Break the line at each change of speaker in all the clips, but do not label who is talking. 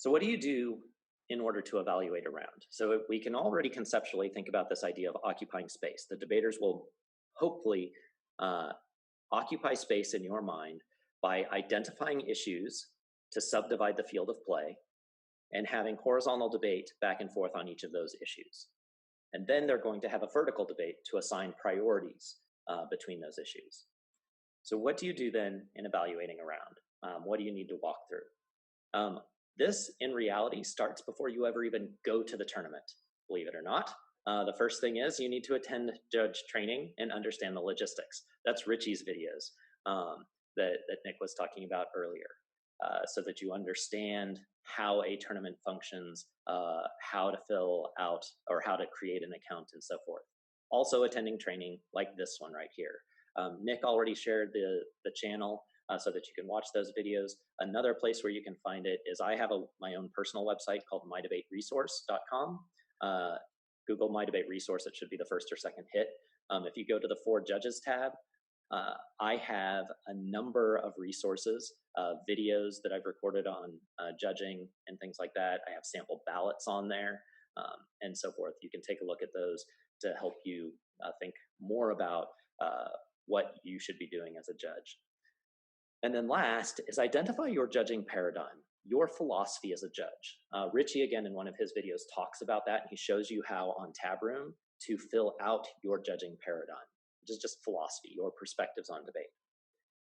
So what do you do in order to evaluate a round? So we can already conceptually think about this idea of occupying space. The debaters will hopefully uh, occupy space in your mind by identifying issues to subdivide the field of play and having horizontal debate back and forth on each of those issues. And then they're going to have a vertical debate to assign priorities between those issues. So what do you do then in evaluating a round? What do you need to walk through? This, in reality, starts before you ever even go to the tournament, believe it or not. The first thing is you need to attend judge training and understand the logistics. That's Richie's videos that Nick was talking about earlier, so that you understand how a tournament functions, how to fill out or how to create an account and so forth. Also attending training like this one right here. Nick already shared the channel so that you can watch those videos. Another place where you can find it is I have my own personal website called mydebateresource.com. Google My Debate Resource, it should be the first or second hit. If you go to the For Judges tab, I have a number of resources, videos that I've recorded on judging and things like that. I have sample ballots on there and so forth. You can take a look at those to help you think more about what you should be doing as a judge. And then last is identify your judging paradigm, your philosophy as a judge. Richie, again, in one of his videos talks about that, and he shows you how on Tab Room to fill out your judging paradigm, which is just philosophy, your perspectives on debate.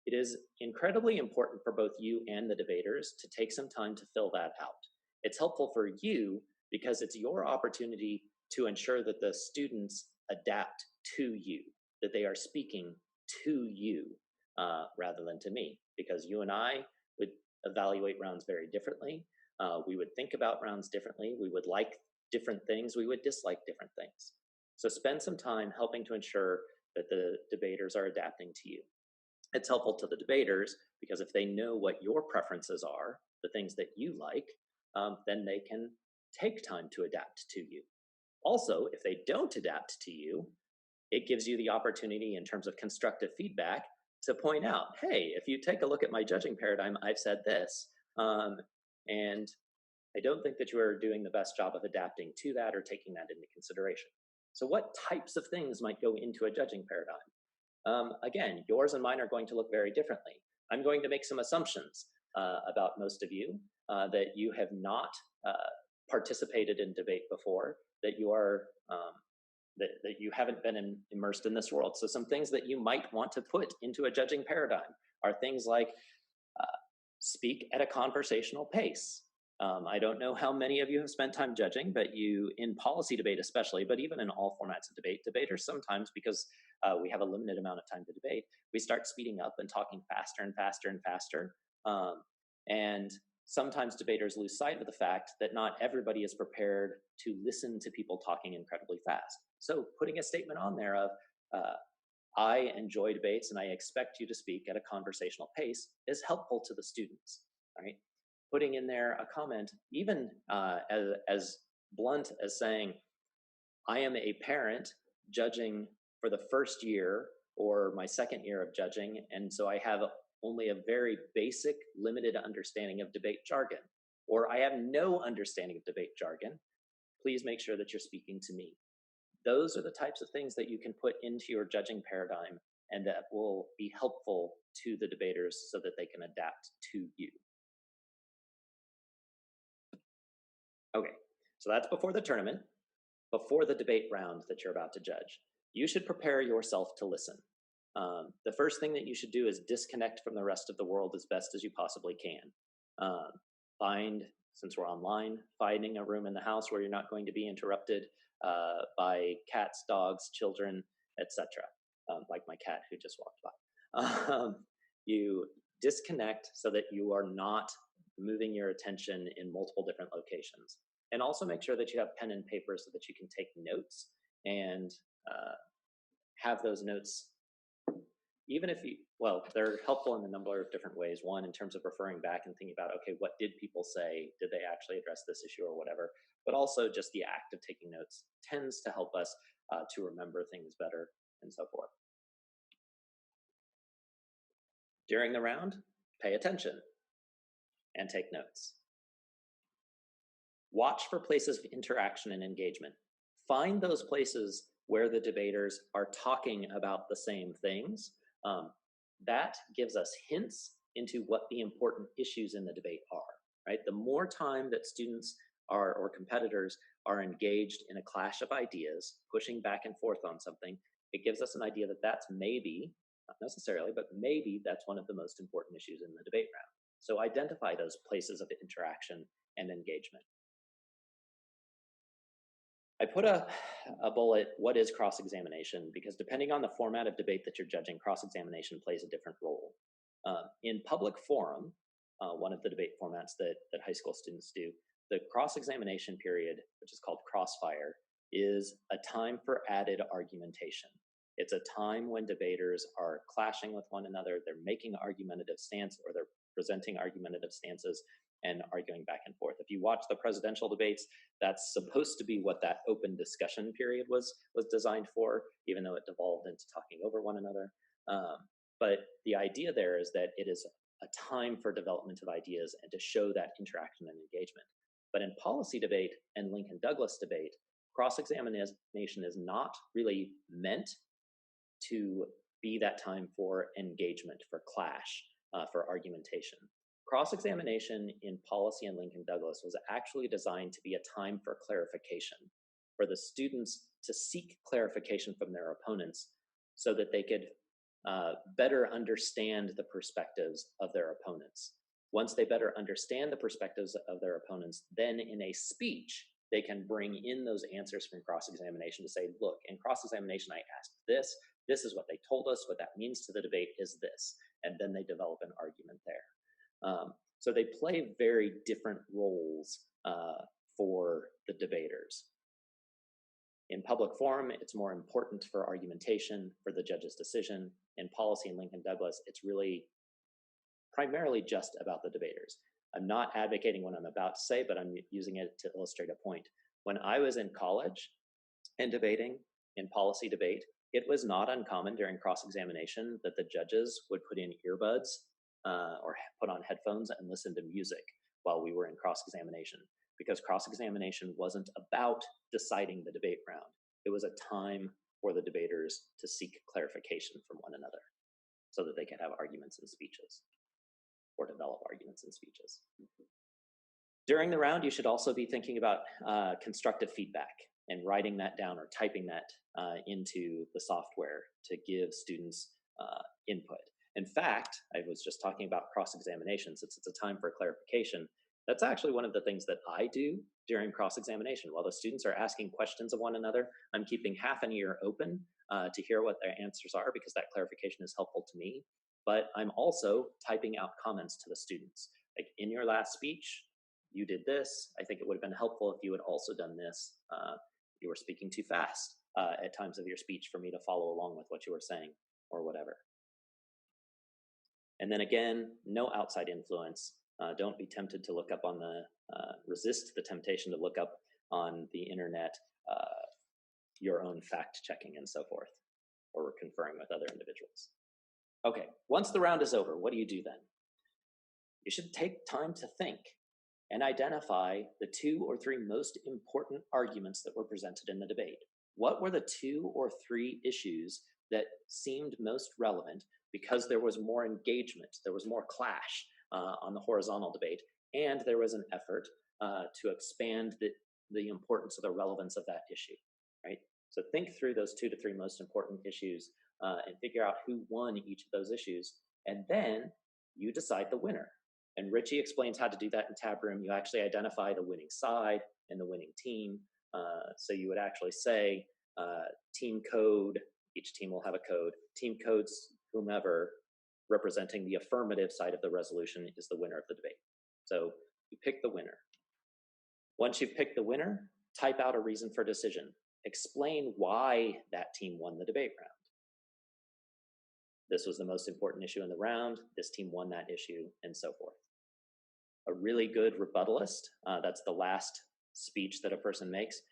It is incredibly important for both you and the debaters to take some time to fill that out. It's helpful for you because it's your opportunity to ensure that the students adapt to you, that they are speaking to you rather than to me, because you and I would evaluate rounds very differently. We would think about rounds differently. We would like different things. We would dislike different things. So spend some time helping to ensure that the debaters are adapting to you. It's helpful to the debaters because if they know what your preferences are, the things that you like, then they can take time to adapt to you. Also, if they don't adapt to you, it gives you the opportunity in terms of constructive feedback to point out, hey, if you take a look at my judging paradigm, I've said this, and I don't think that you are doing the best job of adapting to that or taking that into consideration. So what types of things might go into a judging paradigm? Again, yours and mine are going to look very differently. I'm going to make some assumptions about most of you that you have not participated in debate before, that you are that you haven't been immersed in this world. So some things that you might want to put into a judging paradigm are things like speak at a conversational pace. I don't know how many of you have spent time judging, but you, in policy debate especially, but even in all formats of debate, debaters sometimes, because we have a limited amount of time to debate, we start speeding up and talking faster and faster and faster. And sometimes debaters lose sight of the fact that not everybody is prepared to listen to people talking incredibly fast. So putting a statement on there of, I enjoy debates and I expect you to speak at a conversational pace is helpful to the students, right? Putting in there a comment, even as blunt as saying, I am a parent judging for the first year or my second year of judging, and so I have only a very basic, limited understanding of debate jargon, or I have no understanding of debate jargon. Please make sure that you're speaking to me. Those are the types of things that you can put into your judging paradigm and that will be helpful to the debaters so that they can adapt to you. Okay, so that's before the tournament, before the debate round that you're about to judge. You should prepare yourself to listen. The first thing that you should do is disconnect from the rest of the world as best as you possibly can. Since we're online, finding a room in the house where you're not going to be interrupted by cats, dogs, children, etc. Like my cat who just walked by. You disconnect so that you are not moving your attention in multiple different locations. And also make sure that you have pen and paper so that you can take notes and have those notes, even if you, well, they're helpful in a number of different ways. One, in terms of referring back and thinking about, okay, what did people say? Did they actually address this issue or whatever? But also just the act of taking notes tends to help us to remember things better and so forth. During the round, pay attention and take notes. Watch for places of interaction and engagement. Find those places where the debaters are talking about the same things. That gives us hints into what the important issues in the debate are, right? The more time that students are, or competitors are engaged in a clash of ideas, pushing back and forth on something, it gives us an idea that that's maybe, not necessarily, but maybe that's one of the most important issues in the debate round. So identify those places of interaction and engagement. I put a bullet, what is cross-examination? Because depending on the format of debate that you're judging, cross-examination plays a different role. In public forum, one of the debate formats that high school students do, the cross-examination period, which is called crossfire, is a time for added argumentation. It's a time when debaters are clashing with one another, they're making argumentative stance, or they're presenting argumentative stances and arguing back and forth. If you watch the presidential debates, that's supposed to be what that open discussion period was designed for, even though it devolved into talking over one another. But the idea there is that it is a time for development of ideas and to show that interaction and engagement. But in policy debate and Lincoln-Douglas debate, cross-examination is not really meant to be that time for engagement, for clash, for argumentation. Cross-examination in policy and Lincoln-Douglas was actually designed to be a time for clarification, for the students to seek clarification from their opponents so that they could better understand the perspectives of their opponents. Once they better understand the perspectives of their opponents, then in a speech, they can bring in those answers from cross-examination to say, look, in cross-examination, I asked this is what they told us, what that means to the debate is this, and then they develop an argument there. So they play very different roles for the debaters. In public forum, it's more important for argumentation, for the judge's decision. In policy in Lincoln-Douglas, it's really primarily just about the debaters. I'm not advocating what I'm about to say, but I'm using it to illustrate a point. When I was in college and debating in policy debate, it was not uncommon during cross-examination that the judges would put in earbuds or put on headphones and listen to music while we were in cross-examination, because cross-examination wasn't about deciding the debate round. It was a time for the debaters to seek clarification from one another so that they could have arguments and speeches, or develop arguments and speeches. During the round, you should also be thinking about constructive feedback and writing that down or typing that into the software to give students input. In fact, I was just talking about cross-examination, since it's a time for clarification. That's actually one of the things that I do during cross-examination. While the students are asking questions of one another, I'm keeping half an ear open to hear what their answers are, because that clarification is helpful to me. But I'm also typing out comments to the students. Like, in your last speech, you did this. I think it would have been helpful if you had also done this. You were speaking too fast at times of your speech for me to follow along with what you were saying, or whatever. And then again, no outside influence. Don't be tempted to look up on the, resist the temptation to look up on the internet your own fact checking and so forth, or conferring with other individuals. Okay, once the round is over, what do you do then? You should take time to think and identify the 2 or 3 most important arguments that were presented in the debate. What were the 2 or 3 issues that seemed most relevant because there was more engagement, there was more clash on the horizontal debate, and there was an effort to expand the importance or the relevance of that issue, right? So think through those 2 to 3 most important issues and figure out who won each of those issues, and then you decide the winner. And Richie explains how to do that in Tab Room. You actually identify the winning side and the winning team. So you would actually say team code, each team will have a code, team codes whomever representing the affirmative side of the resolution is the winner of the debate. So you pick the winner. Once you've picked the winner, type out a reason for decision. Explain why that team won the debate round. This was the most important issue in the round, this team won that issue, and so forth. A really good rebuttalist, that's the last speech that a person makes.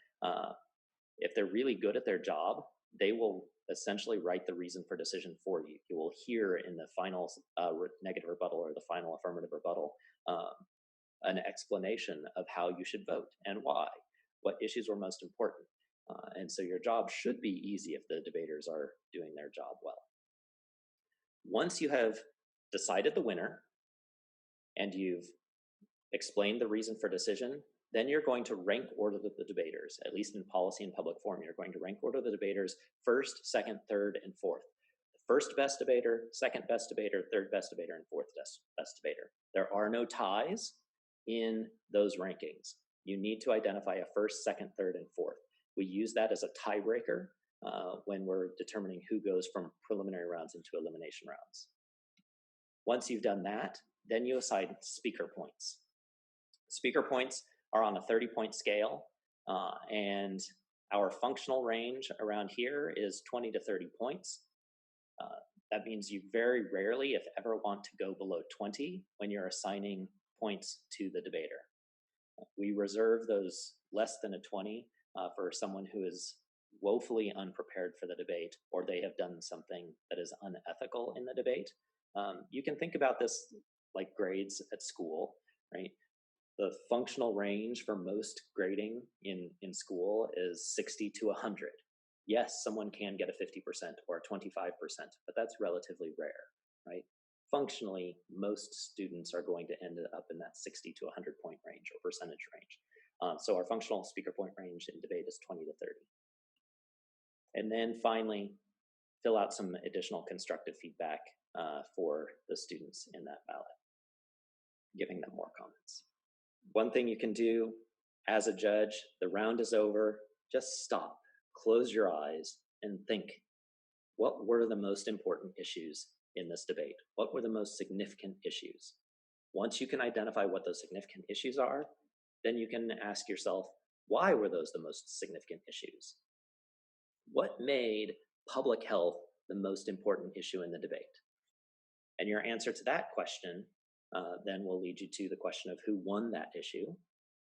If they're really good at their job, they will essentially write the reason for decision for you. You will hear in the final negative rebuttal or the final affirmative rebuttal an explanation of how you should vote and why, what issues were most important. And so your job should be easy if the debaters are doing their job well. Once you have decided the winner and you've explained the reason for decision, then you're going to rank order the debaters, at least in policy and public forum. You're going to rank order the debaters first, second, third, and fourth. First best debater, second best debater, third best debater, and fourth best debater. There are no ties in those rankings. You need to identify a first, second, third, and fourth. We use that as a tiebreaker when we're determining who goes from preliminary rounds into elimination rounds. Once you've done that, then you assign speaker points. Speaker points are on a 30-point scale, and our functional range around here is 20 to 30 points. That means you very rarely, if ever, want to go below 20 when you're assigning points to the debater. We reserve those less than a 20 for someone who is woefully unprepared for the debate, or they have done something that is unethical in the debate. You can think about this like grades at school, right? The functional range for most grading in school is 60 to 100. Yes, someone can get a 50% or a 25%, but that's relatively rare, right? Functionally, most students are going to end up in that 60 to 100 point range or percentage range. So our functional speaker point range in debate is 20 to 30. And then finally, fill out some additional constructive feedback for the students in that ballot, giving them more comments. One thing you can do as a judge, the round is over, just stop, close your eyes, and think, what were the most important issues in this debate? What were the most significant issues? Once you can identify what those significant issues are, then you can ask yourself, why were those the most significant issues? What made public health the most important issue in the debate? And your answer to that question then will lead you to the question of who won that issue.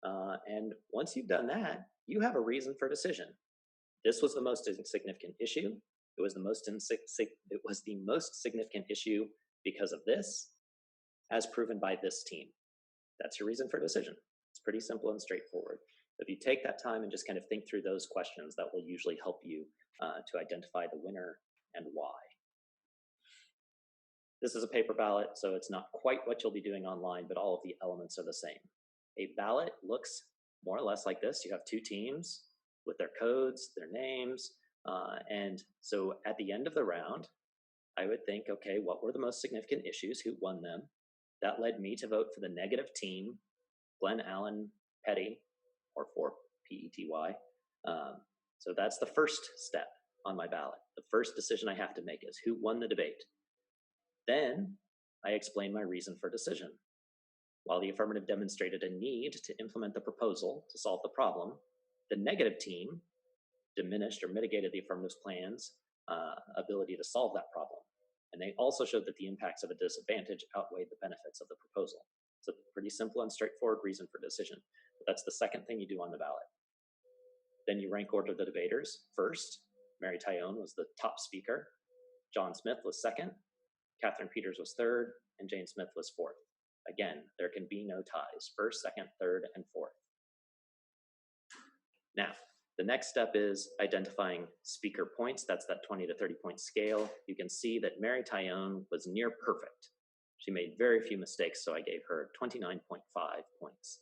And once you've done that, you have a reason for decision. This was the most significant issue. It was the most significant issue because of this, as proven by this team. That's your reason for decision. It's pretty simple and straightforward. If you take that time and just kind of think through those questions, that will usually help you to identify the winner and why. This is a paper ballot, so it's not quite what you'll be doing online, but all of the elements are the same. A ballot looks more or less like this. You have two teams with their codes, their names, and so at the end of the round, I would think, okay, what were the most significant issues? Who won them? That led me to vote for the negative team, Glenn Allen Petty, or for P-E-T-Y. So that's the first step on my ballot. The first decision I have to make is who won the debate. Then I explain my reason for decision. While the affirmative demonstrated a need to implement the proposal to solve the problem, the negative team diminished or mitigated the affirmative's plan's ability to solve that problem. And they also showed that the impacts of a disadvantage outweighed the benefits of the proposal. It's a pretty simple and straightforward reason for decision. But that's the second thing you do on the ballot. Then you rank order the debaters. First, Mary Tyone was the top speaker. John Smith was second. Catherine Peters was third. And Jane Smith was fourth. Again, there can be no ties. First, second, third, and fourth. Now, the next step is identifying speaker points. That's that 20 to 30 point scale. You can see that Mary Tyone was near perfect. She made very few mistakes, so I gave her 29.5 points.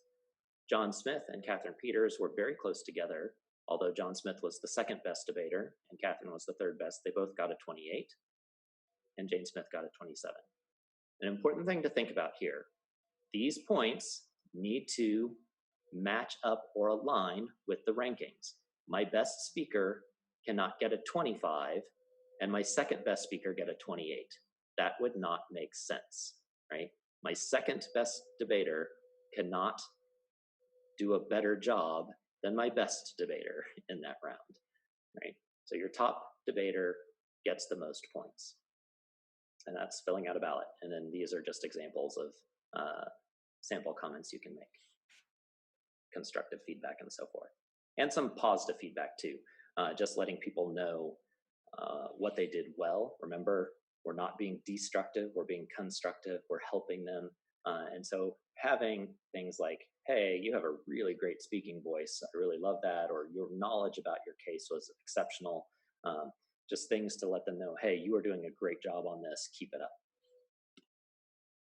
John Smith and Catherine Peters were very close together, although John Smith was the second best debater and Catherine was the third best. They both got a 28, and Jane Smith got a 27. An important thing to think about here, these points need to match up or align with the rankings. My best speaker cannot get a 25 and my second best speaker get a 28. That would not make sense, right? My second best debater cannot do a better job than my best debater in that round, right? So your top debater gets the most points. And that's filling out a ballot. And then these are just examples of sample comments you can make, constructive feedback and so forth. And some positive feedback too, just letting people know what they did well. Remember, we're not being destructive, we're being constructive, we're helping them And so having things like, hey, you have a really great speaking voice, I really love that, or your knowledge about your case was exceptional. um, just things to let them know, hey, you are doing a great job on this, keep it up.